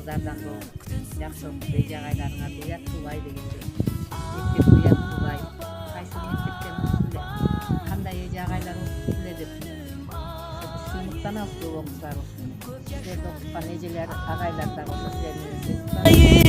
кыздардан жакшы эже агайларыңарды уят кылбай дегенче мектепти уят кылбай кайсы мектептен окуп эле кандай эже агайлар окуп эле деп сыймыктанабыз көбүңүз барыбыз силерди окуткан эжелер агайлар дагы ошо силердин